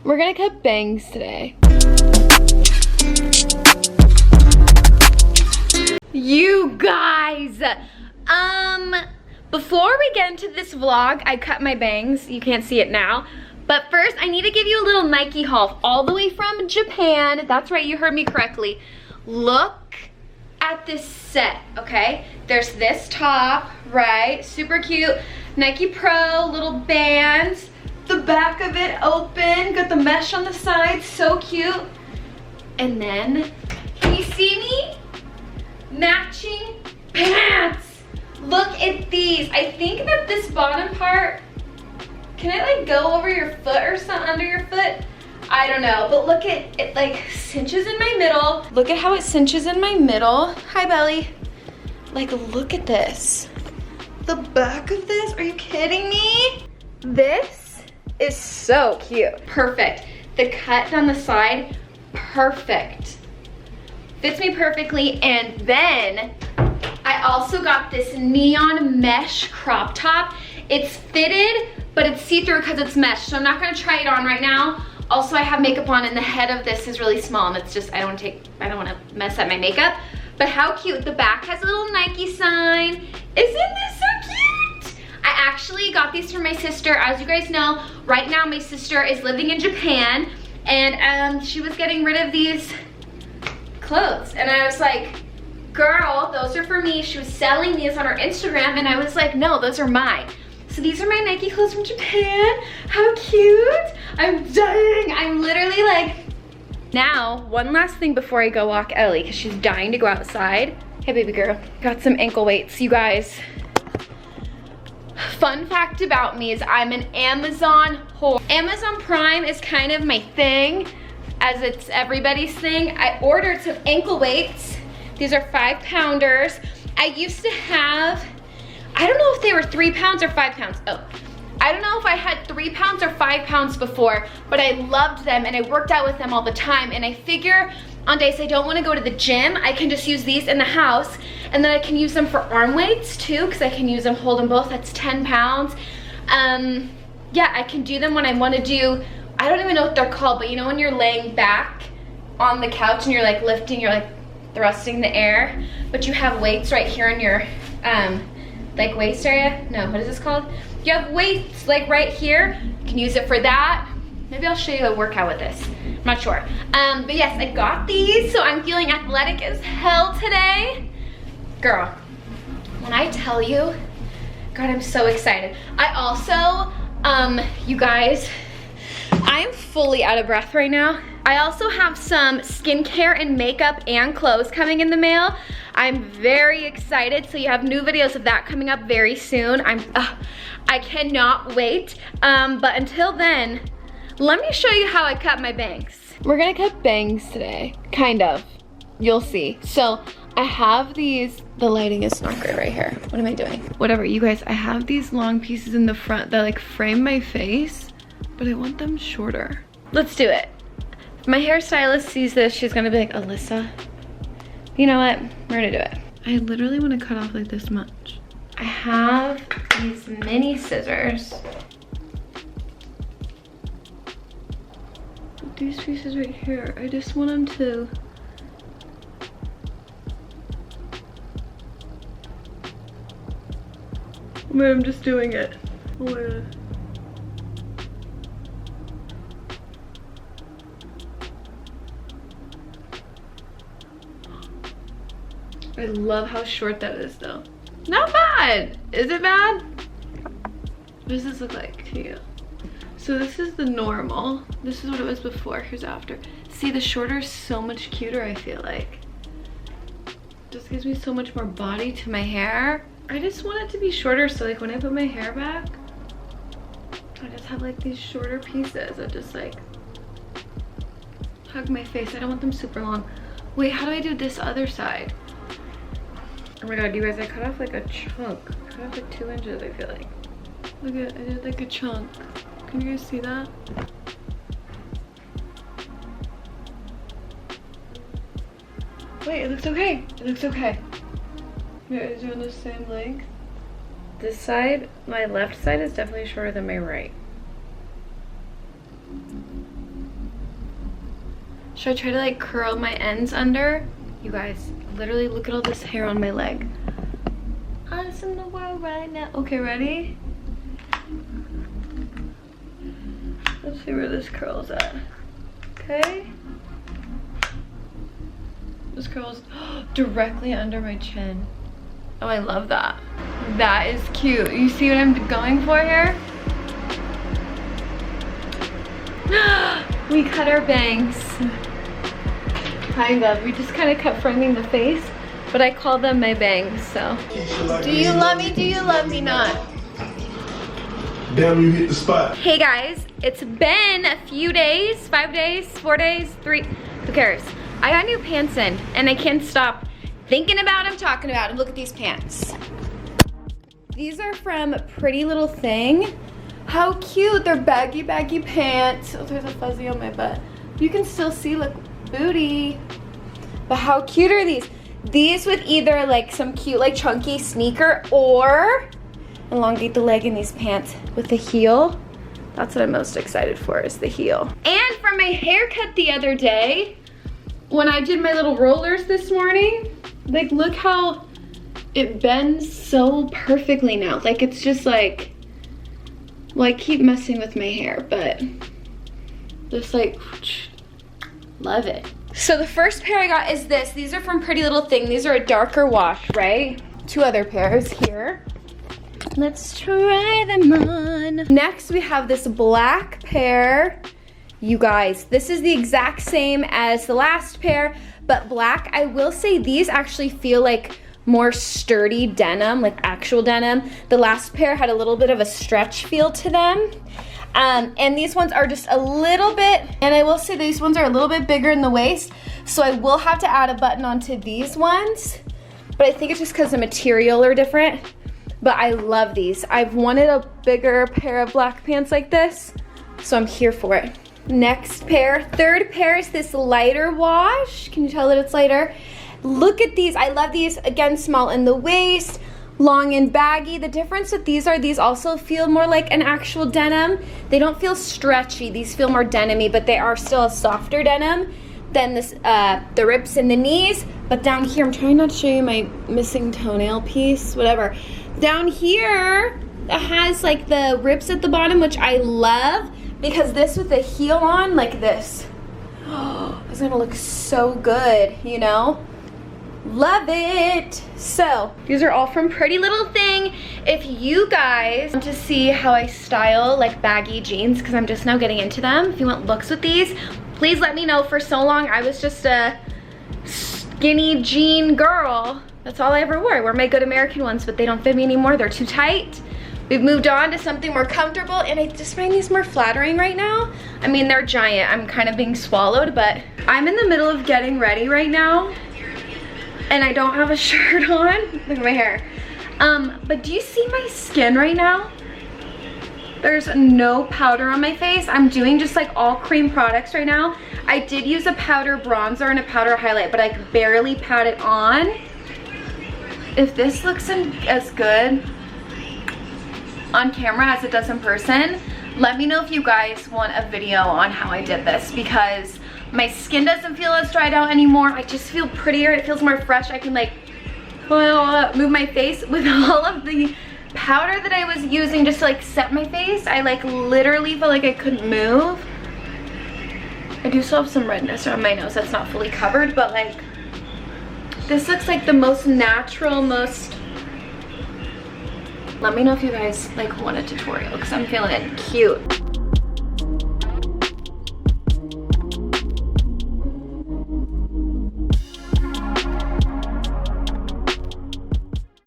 We're gonna cut bangs today. You guys, before we get into this vlog, I cut my bangs. You can't see it now. But first, I need to give you a little Nike haul all the way from Japan. That's right, you heard me correctly. Look at this set, okay? There's this top, right? Super cute. Nike Pro, little bands. The back of it open, got the mesh on the side, so cute. And then, can you see me? Matching pants. Look at these. I think that this bottom part, can it like go over your foot or something, under your foot? I don't know, but look at it, like cinches in my middle. Look at how it cinches in my middle. Hi, belly. Like, look at this. The back of this, are you kidding me? This is so cute. Perfect. The cut down the side, perfect. Fits me perfectly. And then I also got this neon mesh crop top. It's fitted, but it's see-through because it's mesh, so I'm not gonna try it on right now. Also, I have makeup on and the head of this is really small and it's just, I don't wanna mess up my makeup. But how cute, the back has a little Nike sign. Isn't this so cute? I actually got these from my sister. As you guys know, right now my sister is living in Japan and she was getting rid of these clothes. And I was like, girl, those are for me. She was selling these on her Instagram and I was like, no, those are mine. So these are my Nike clothes from Japan. How cute. I'm dying. I'm literally like, now, one last thing before I go walk Ellie, because she's dying to go outside. Hey, baby girl. Got some ankle weights, you guys. Fun fact about me is I'm an Amazon whore. Amazon Prime is kind of my thing, as it's everybody's thing. I ordered some ankle weights. These are 5-pounders. I used to have, I don't know if they were 3 pounds or 5 pounds. Oh, I don't know if I had 3 pounds or 5 pounds before, but I loved them and I worked out with them all the time. And I figure on days I don't want to go to the gym, I can just use these in the house, and then I can use them for arm weights too, because I can use them, hold them both. That's 10 pounds. Yeah, I can do them when I want to do, I don't even know what they're called, but you know when you're laying back on the couch and you're like lifting, you're like thrusting the air, but you have weights right here in your like waist area. No, what is this called? You have weights like right here. You can use it for that. Maybe I'll show you a workout with this. I'm not sure. But yes, I got these, so I'm feeling athletic as hell today. Girl, when I tell you, God, I'm so excited. I also, you guys, I am fully out of breath right now. I also have some skincare and makeup and clothes coming in the mail. I'm very excited, so you have new videos of that coming up very soon. I cannot wait, but until then, let me show you how I cut my bangs. We're gonna cut bangs today, kind of. You'll see. So I have these, the lighting is not great right here. What am I doing? Whatever, you guys, I have these long pieces in the front that like frame my face, but I want them shorter. Let's do it. If my hairstylist sees this, she's gonna be like, Alyssa, you know what? We're gonna do it. I literally wanna cut off like this much. I have these mini scissors. These pieces right here, I just want them to I'm just doing it. Oh my God. I love how short that is though. Not bad. Is it bad? What does this look like to you? So this is the normal. This is what it was before. Here's after. See, the shorter is so much cuter, I feel like. Just gives me so much more body to my hair. I just want it to be shorter, so like when I put my hair back, I just have like these shorter pieces that just like hug my face. I don't want them super long. Wait, how do I do this other side? Oh my God, you guys, I cut off like a chunk. I cut off like 2 inches, I feel like. Look at, I did like a chunk. Can you guys see that? Wait, it looks okay. It looks okay. You guys doing the same length? This side, my left side is definitely shorter than my right. Should I try to like curl my ends under? You guys, literally look at all this hair on my leg. Honest in the world right now. Okay, ready? Let's see where this curls at. Okay. This curls directly under my chin. Oh, I love that. That is cute. You see what I'm going for here? We cut our bangs. Kind of. We just kind of cut framing the face, but I call them my bangs, so. Do you love me? Do you love me not? Damn, you hit the spot. Hey guys, it's been a few days, 5 days, 4 days, 3, who cares? I got new pants in and I can't stop thinking about them, talking about them. Look at these pants. These are from Pretty Little Thing. How cute, they're baggy pants. Oh, there's a fuzzy on my butt. You can still see, look, booty. But how cute are these? These with either like some cute like chunky sneaker or elongate the leg in these pants with the heel. That's what I'm most excited for, is the heel. And for my haircut the other day, when I did my little rollers this morning, like look how it bends so perfectly now. Like it's just like, well, I keep messing with my hair, but just like, love it. So the first pair I got is this. These are from Pretty Little Thing. These are a darker wash, right? 2 other pairs here. Let's try them on. Next, we have this black pair. You guys, this is the exact same as the last pair, but black. I will say these actually feel like more sturdy denim, like actual denim. The last pair had a little bit of a stretch feel to them. And these ones are just a little bit, and I will say these ones are a little bit bigger in the waist, so I will have to add a button onto these ones, but I think it's just because the material are different. But I love these. I've wanted a bigger pair of black pants like this, so I'm here for it. Next pair, third pair is this lighter wash. Can you tell that it's lighter? Look at these, I love these. Again, small in the waist, long and baggy. The difference with these are these also feel more like an actual denim. They don't feel stretchy, these feel more denim-y, but they are still a softer denim than this, the rips in the knees. But down here, I'm trying not to show you my missing toenail piece, whatever. Down here, it has like the rips at the bottom, which I love, because this with the heel on, like this, oh, it's gonna look so good, you know? Love it. So these are all from Pretty Little Thing. If you guys want to see how I style like baggy jeans, because I'm just now getting into them, if you want looks with these, please let me know. For so long I was just a skinny jean girl. That's all I ever wore. I wore my Good American ones, but they don't fit me anymore. They're too tight. We've moved on to something more comfortable, and I just find these more flattering right now. I mean, they're giant. I'm kind of being swallowed, but I'm in the middle of getting ready right now, and I don't have a shirt on. Look at my hair. But do you see my skin right now? There's no powder on my face. I'm doing just like all cream products right now. I did use a powder bronzer and a powder highlight, but I barely pat it on. If this looks as good on camera as it does in person, let me know if you guys want a video on how I did this, because my skin doesn't feel as dried out anymore. I just feel prettier. It feels more fresh. I can like move my face with all of the powder that I was using just to like set my face. I like literally felt like I couldn't move. I do still have some redness around my nose that's not fully covered, but like this looks like the most natural, most... Let me know if you guys like want a tutorial, because I'm feeling cute.